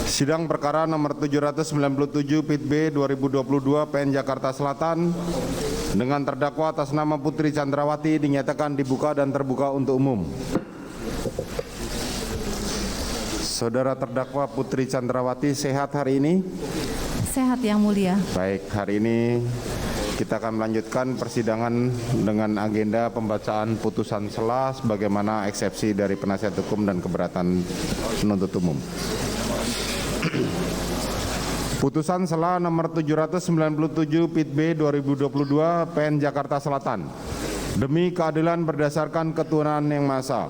Sidang perkara nomor 797 Pit B 2022 PN Jakarta Selatan dengan terdakwa atas nama Putri Chandrawati dinyatakan dibuka dan terbuka untuk umum. Saudara terdakwa Putri Chandrawati sehat hari ini? Sehat Yang Mulia. Baik, hari ini kita akan melanjutkan persidangan dengan agenda pembacaan putusan sela sebagaimana eksepsi dari penasihat hukum dan keberatan penuntut umum. Putusan sela nomor 797 Pit B 2022 PN Jakarta Selatan. Demi keadilan berdasarkan ketuhanan yang Maha Esa.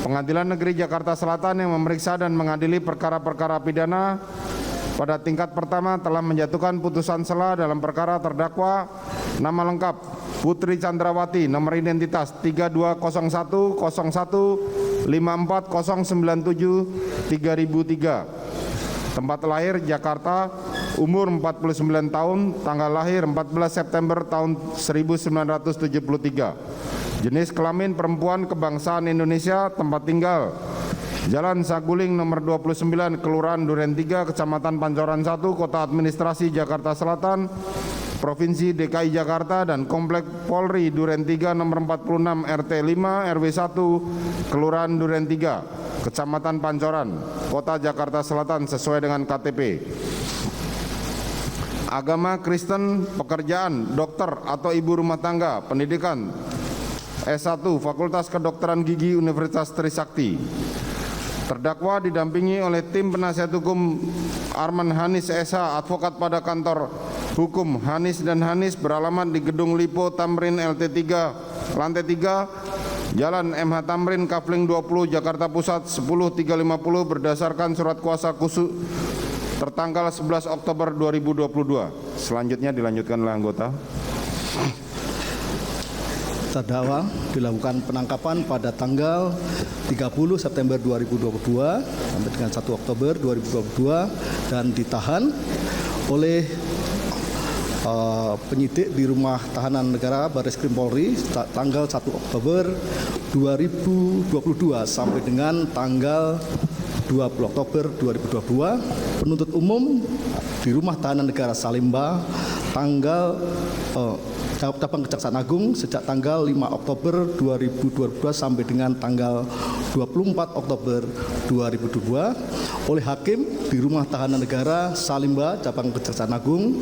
Pengadilan Negeri Jakarta Selatan yang memeriksa dan mengadili perkara-perkara pidana pada tingkat pertama telah menjatuhkan putusan sela dalam perkara terdakwa nama lengkap Putri Chandrawati, nomor identitas 32010540973003, tempat lahir Jakarta, umur 49 tahun, tanggal lahir 14 September tahun 1973, jenis kelamin perempuan, kebangsaan Indonesia, tempat tinggal Jalan Saguling nomor 29, Kelurahan Duren 3, Kecamatan Pancoran 1, Kota Administrasi Jakarta Selatan, Provinsi DKI Jakarta, dan Komplek Polri Duren 3 nomor 46 RT 5 RW 1, Kelurahan Duren 3, Kecamatan Pancoran, Kota Jakarta Selatan sesuai dengan KTP. Agama Kristen, pekerjaan dokter atau ibu rumah tangga, pendidikan S1 Fakultas Kedokteran Gigi Universitas Trisakti. Terdakwa didampingi oleh tim penasihat hukum Arman Hanis SH, advokat pada kantor hukum Hanis dan Hanis beralamat di Gedung Lipo Tamrin LT 3, lantai 3, Jalan MH Tamrin, Kafling 20, Jakarta Pusat 10350 berdasarkan surat kuasa khusus tertanggal 11 Oktober 2022. Selanjutnya dilanjutkan oleh anggota. Terdakwa dilakukan penangkapan pada tanggal 30 September 2022 sampai dengan 1 Oktober 2022 dan ditahan oleh penyidik di Rumah Tahanan Negara Barreskrim Polri tanggal 1 Oktober 2022 sampai dengan tanggal 20 Oktober 2022. Penuntut umum di Rumah Tahanan Negara Salimba tanggal Cabang Kejaksaan Agung sejak tanggal 5 Oktober 2022 sampai dengan tanggal 24 Oktober 2022 oleh hakim di Rumah Tahanan Negara Salimba Cabang Kejaksaan Agung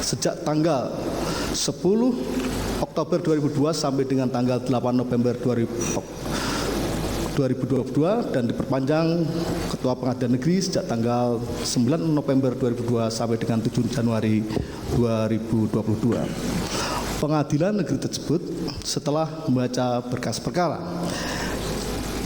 sejak tanggal 10 Oktober 2022 sampai dengan tanggal 8 November 2022 dan diperpanjang Ketua Pengadilan Negeri sejak tanggal 9 November 2022 sampai dengan 7 Januari 2022. Pengadilan Negeri tersebut setelah membaca berkas perkara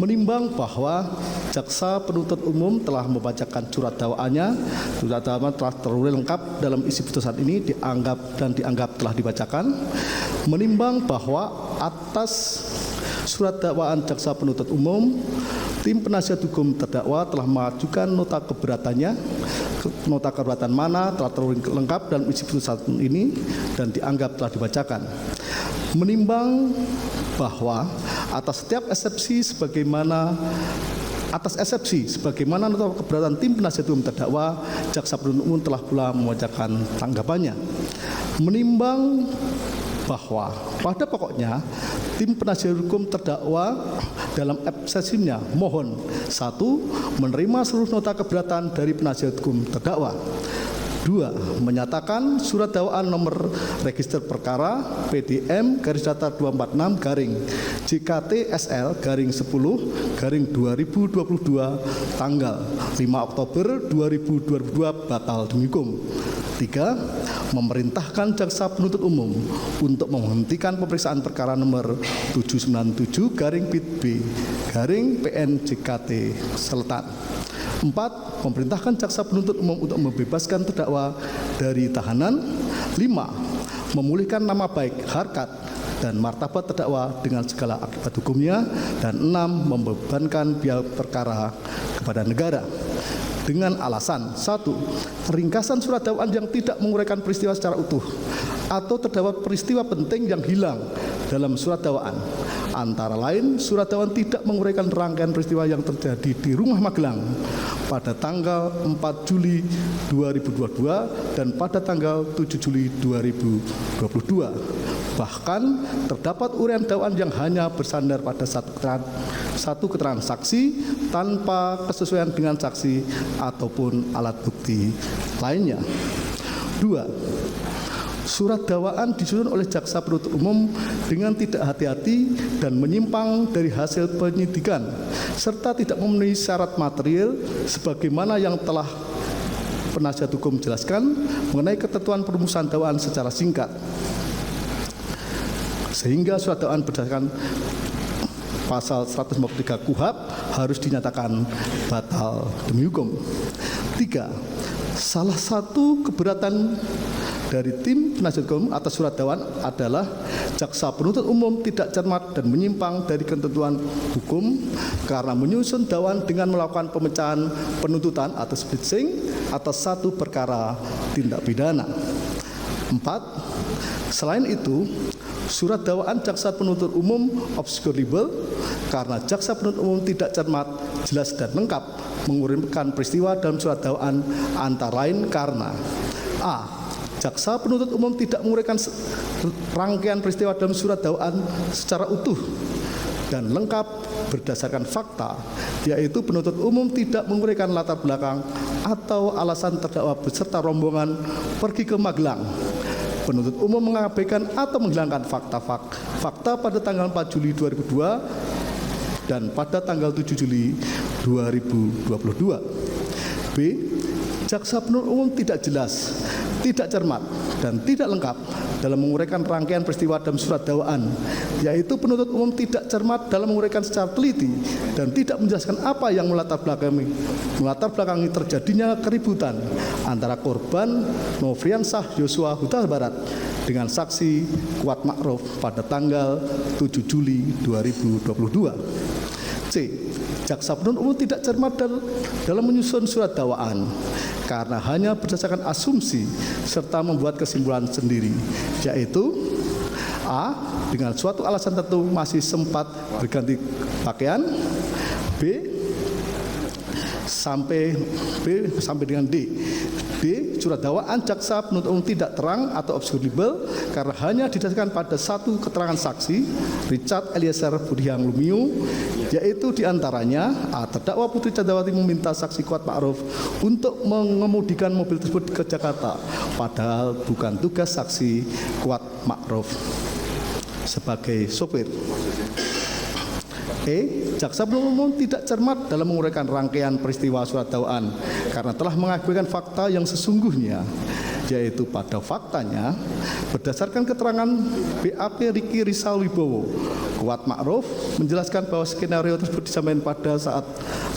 menimbang bahwa jaksa penuntut umum telah membacakan surat dakwaannya. Surat dakwaan telah terurai lengkap dalam isi putusan ini dianggap telah dibacakan. Menimbang bahwa atas surat dakwaan jaksa penuntut umum, tim penasihat hukum terdakwa telah mengajukan nota keberatannya. Nota keberatan mana telah terurai lengkap dalam isi putusan ini dan dianggap telah dibacakan. Menimbang bahwa atas eksepsi sebagaimana nota keberatan tim penasihat hukum terdakwa, jaksa penuntut umum telah pula membacakan tanggapannya. Menimbang bahwa pada pokoknya tim penasihat hukum terdakwa dalam eksepsinya mohon 1. Menerima seluruh nota keberatan dari penasihat hukum terdakwa. 2. Menyatakan surat dakwaan nomor register perkara PDM garis datar 246 garing JKT-SL garing 10 garing 2022 tanggal 5 Oktober 2022 batal demi hukum. 3. Memerintahkan jaksa penuntut umum untuk menghentikan pemeriksaan perkara nomor 797 garing Pit B garing PN JKT Selatan. 4. Memerintahkan jaksa penuntut umum untuk membebaskan terdakwa dari tahanan. 5. Memulihkan nama baik, harkat, dan martabat terdakwa dengan segala akibat hukumnya. Dan 6. Membebankan biaya perkara kepada negara dengan alasan 1. Ringkasan surat dakwaan yang tidak menguraikan peristiwa secara utuh atau terdapat peristiwa penting yang hilang dalam surat dakwaan Antara lain, surat dakwaan tidak menguraikan rangkaian peristiwa yang terjadi di Rumah Magelang pada tanggal 4 Juli 2022 dan pada tanggal 7 Juli 2022. Bahkan terdapat uraian dakwaan yang hanya bersandar pada satu keterangan saksi tanpa kesesuaian dengan saksi ataupun alat bukti lainnya. 2. Surat dakwaan disusun oleh jaksa penuntut umum dengan tidak hati-hati dan menyimpang dari hasil penyidikan serta tidak memenuhi syarat material sebagaimana yang telah penasihat hukum jelaskan mengenai ketentuan perumusan dakwaan secara singkat, sehingga surat dakwaan berdasarkan pasal 153 KUHP harus dinyatakan batal demi hukum. 3. Salah satu keberatan dari tim penasihat hukum atas surat dakwaan adalah jaksa penuntut umum tidak cermat dan menyimpang dari ketentuan hukum karena menyusun dakwaan dengan melakukan pemecahan penuntutan atau splitsing atas satu perkara tindak pidana. 4. Selain itu, surat dakwaan jaksa penuntut umum obscurable karena jaksa penuntut umum tidak cermat, jelas dan lengkap menguraikan peristiwa dalam surat dakwaan antara lain karena a. Jaksa penuntut umum tidak menguraikan rangkaian peristiwa dalam surat dakwaan secara utuh dan lengkap berdasarkan fakta, yaitu penuntut umum tidak menguraikan latar belakang atau alasan terdakwa beserta rombongan pergi ke Magelang. Penuntut umum mengabaikan atau menghilangkan fakta pada tanggal 4 Juli 2002 dan pada tanggal 7 Juli 2022. B. Jaksa penuntut umum tidak jelas, tidak cermat, dan tidak lengkap dalam menguraikan rangkaian peristiwa dalam surat dakwaan, yaitu penuntut umum tidak cermat dalam menguraikan secara teliti dan tidak menjelaskan apa yang melatar belakangi terjadinya keributan antara korban Nofriansah Yosua Huta Barat dengan saksi Kuat Ma'ruf pada tanggal 7 Juli 2022. C. Jaksa penuntut umum tidak cermat dalam menyusun surat dakwaan karena hanya berdasarkan asumsi serta membuat kesimpulan sendiri, yaitu a. Dengan suatu alasan tertentu masih sempat berganti pakaian, b. sampai dengan D. Surat dakwaan jaksa penuntut umum tidak terang atau obscurable karena hanya didasarkan pada satu keterangan saksi Richard Eliezer Budiang Lumiu, yaitu diantaranya a. Terdakwa Putri Chandrawati meminta saksi Kuat Ma'ruf untuk mengemudikan mobil tersebut ke Jakarta, padahal bukan tugas saksi Kuat Ma'ruf sebagai sopir. E. Jaksa penuntut umum tidak cermat dalam menguraikan rangkaian peristiwa surat dakwaan karena telah mengabaikan fakta yang sesungguhnya, yaitu pada faktanya berdasarkan keterangan BAP Riki Rizal Wibowo, Kuat Ma'ruf menjelaskan bahwa skenario tersebut disampaikan pada saat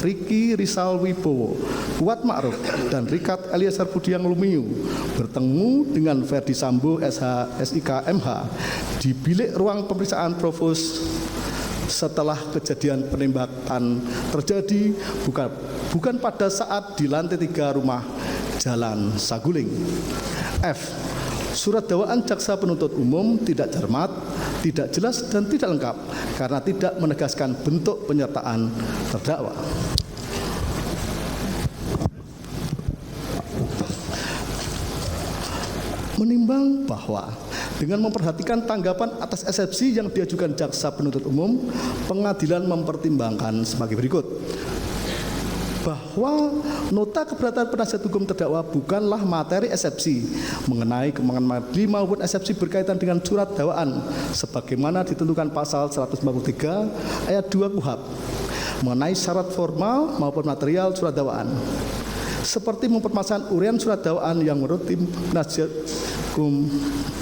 Riki Rizal Wibowo, Kuat Ma'ruf dan Richard Eliezer Budiang Lumiu bertemu dengan Verdi Sambo SIK MH di bilik ruang pemeriksaan Provos setelah kejadian penembakan terjadi, bukan pada saat di lantai 3 rumah Jalan Saguling. F. Surat dakwaan jaksa penuntut umum tidak cermat, tidak jelas dan tidak lengkap karena tidak menegaskan bentuk penyertaan terdakwa. Menimbang bahwa dengan memperhatikan tanggapan atas eksepsi yang diajukan jaksa penuntut umum, pengadilan mempertimbangkan sebagai berikut. Bahwa nota keberatan penasihat hukum terdakwa bukanlah materi eksepsi mengenai kembangan madli maupun eksepsi berkaitan dengan surat dakwaan sebagaimana ditentukan pasal 143 ayat 2 KUHP mengenai syarat formal maupun material surat dakwaan, seperti mempermasalahan uraian surat dakwaan yang menurut tim penasihat hukum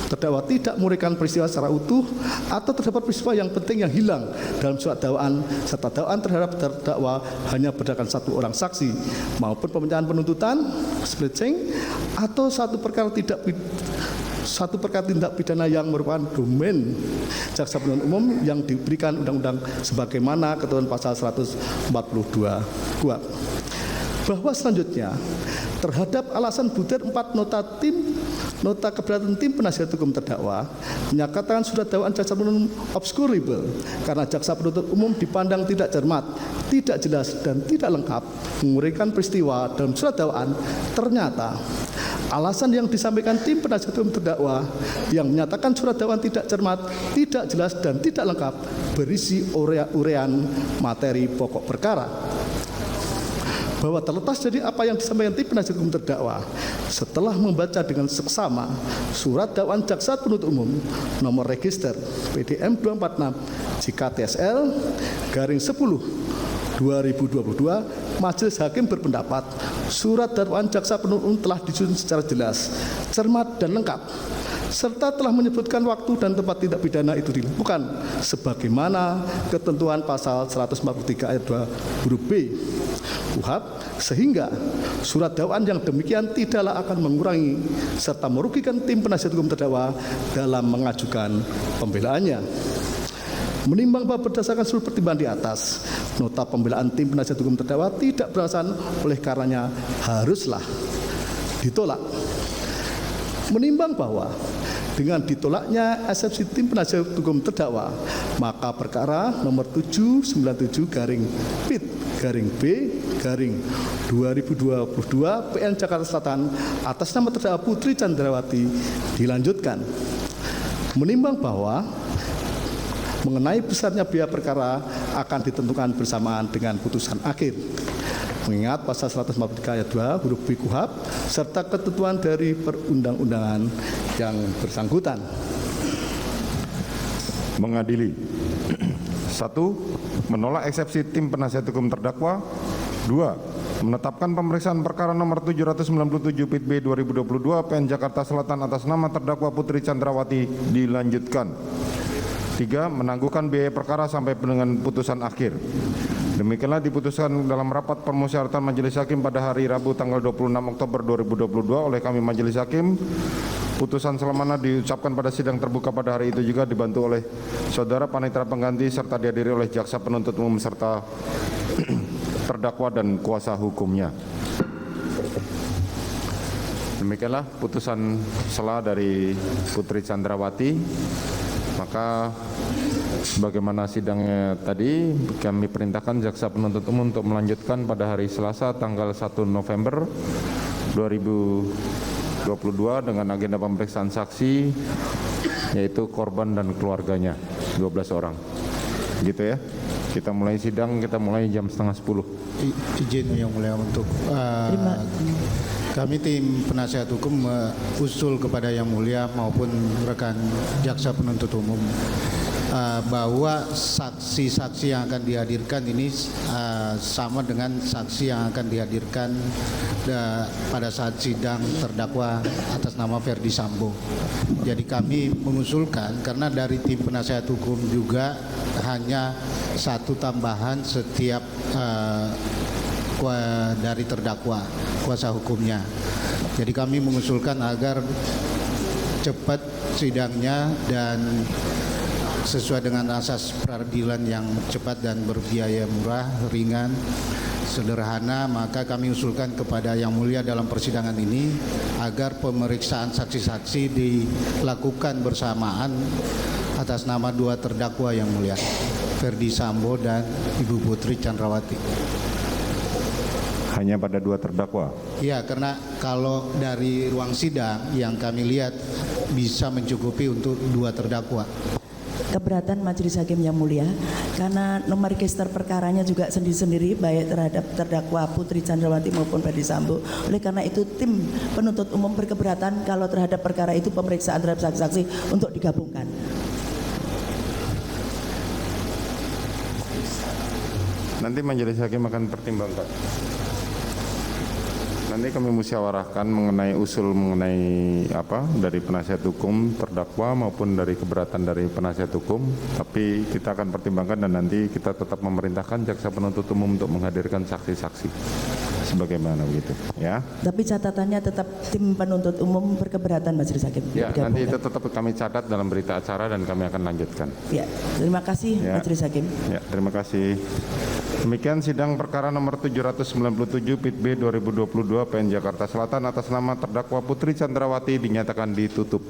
terdakwa tidak menguraikan peristiwa secara utuh atau terdapat peristiwa yang penting yang hilang dalam surat dakwaan serta dakwaan terhadap terdakwa hanya berdasarkan satu orang saksi maupun pemecahan penuntutan, splitsing atau satu perkara tindak pidana yang merupakan domain jaksa penuntut umum yang diberikan undang-undang sebagaimana ketentuan pasal 142 KUHP. Bahwa selanjutnya terhadap alasan butir 4 nota keberatan tim penasihat hukum terdakwa menyatakan surat dakwaan jaksa penuntut umum obscurable karena jaksa penuntut umum dipandang tidak cermat, tidak jelas, dan tidak lengkap menguraikan peristiwa dalam surat dakwaan. Ternyata alasan yang disampaikan tim penasihat hukum terdakwa yang menyatakan surat dakwaan tidak cermat, tidak jelas, dan tidak lengkap berisi urean materi pokok perkara. Bahwa terlepas dari apa yang disampaikan tim penasihat hukum terdakwa, setelah membaca dengan seksama surat dakwaan jaksa penuntut umum nomor register PDM 246 JKTSL garing 10 2022, Majelis Hakim berpendapat surat dakwaan jaksa penuntut umum telah disusun secara jelas, cermat, dan lengkap, serta telah menyebutkan waktu dan tempat tindak pidana itu dilakukan sebagaimana ketentuan pasal 143 ayat 2 huruf B KUHP, sehingga surat dakwaan yang demikian tidaklah akan mengurangi serta merugikan tim penasihat hukum terdakwa dalam mengajukan pembelaannya. Menimbang bahwa berdasarkan seluruh pertimbangan di atas, nota pembelaan tim penasihat hukum terdakwa tidak beralasan, oleh karenanya haruslah ditolak. Menimbang bahwa dengan ditolaknya eksepsi tim penasihat hukum terdakwa, maka perkara nomor 797 garing PIT garing B garing 2022 PN Jakarta Selatan atas nama terdakwa Putri Chandrawati dilanjutkan. Menimbang bahwa mengenai besarnya biaya perkara akan ditentukan bersamaan dengan putusan akhir, mengingat pasal 143 ayat 2 huruf B KUHP serta ketentuan dari perundang-undangan yang bersangkutan. Mengadili. 1. Menolak eksepsi tim penasihat hukum terdakwa. 2. Menetapkan pemeriksaan perkara nomor 797 PIT B 2022 PN Jakarta Selatan atas nama terdakwa Putri Chandrawati dilanjutkan. 3. Menangguhkan biaya perkara sampai dengan putusan akhir. Demikianlah diputuskan dalam rapat permusyawaratan Majelis Hakim pada hari Rabu tanggal 26 Oktober 2022 oleh kami Majelis Hakim. Putusan selamana diucapkan pada sidang terbuka pada hari itu juga dibantu oleh saudara panitera pengganti serta dihadiri oleh jaksa penuntut umum serta terdakwa dan kuasa hukumnya. Demikianlah putusan sela dari Putri Chandrawati. Maka sebagaimana sidangnya tadi, kami perintahkan jaksa penuntut umum untuk melanjutkan pada hari Selasa tanggal 1 November 2022 dengan agenda pemeriksaan saksi yaitu korban dan keluarganya 12 orang. Gitu ya. Kita mulai sidang, kita mulai jam 9:30. Izin yang mulia untuk kami tim penasihat hukum usul kepada yang mulia maupun rekan jaksa penuntut umum bahwa saksi-saksi yang akan dihadirkan ini sama dengan saksi yang akan dihadirkan pada saat sidang terdakwa atas nama Verdi Sambo. Jadi kami mengusulkan karena dari tim penasihat hukum juga hanya satu tambahan setiap dari terdakwa kuasa hukumnya. Jadi kami mengusulkan agar cepat sidangnya dan sesuai dengan asas peradilan yang cepat dan berbiaya murah, ringan, sederhana, maka kami usulkan kepada yang mulia dalam persidangan ini agar pemeriksaan saksi-saksi dilakukan bersamaan atas nama dua terdakwa yang mulia, Verdi Sambo dan Ibu Putri Chandrawati. Hanya pada dua terdakwa? Ya, karena kalau dari ruang sidang yang kami lihat bisa mencukupi untuk dua terdakwa. Keberatan Majelis Hakim yang mulia, karena nomor register perkaranya juga sendiri-sendiri baik terhadap terdakwa Putri Chandrawati maupun Verdi Sambo. Oleh karena itu tim penuntut umum berkeberatan kalau terhadap perkara itu pemeriksaan terhadap saksi-saksi untuk digabungkan. Nanti Majelis Hakim akan pertimbangkan. Nanti kami musyawarahkan mengenai usul mengenai apa dari penasihat hukum terdakwa maupun dari keberatan dari penasihat hukum. Tapi kita akan pertimbangkan dan nanti kita tetap memerintahkan jaksa penuntut umum untuk menghadirkan saksi-saksi sebagaimana begitu, ya. Tapi catatannya tetap tim penuntut umum berkeberatan Majelis Hakim. Ya, nanti itu tetap kami catat dalam berita acara dan kami akan lanjutkan. Ya, terima kasih Ya. Majelis Hakim. Ya, terima kasih. Demikian sidang perkara nomor 797 PIT B 2022 PN Jakarta Selatan atas nama terdakwa Putri Chandrawati dinyatakan ditutup.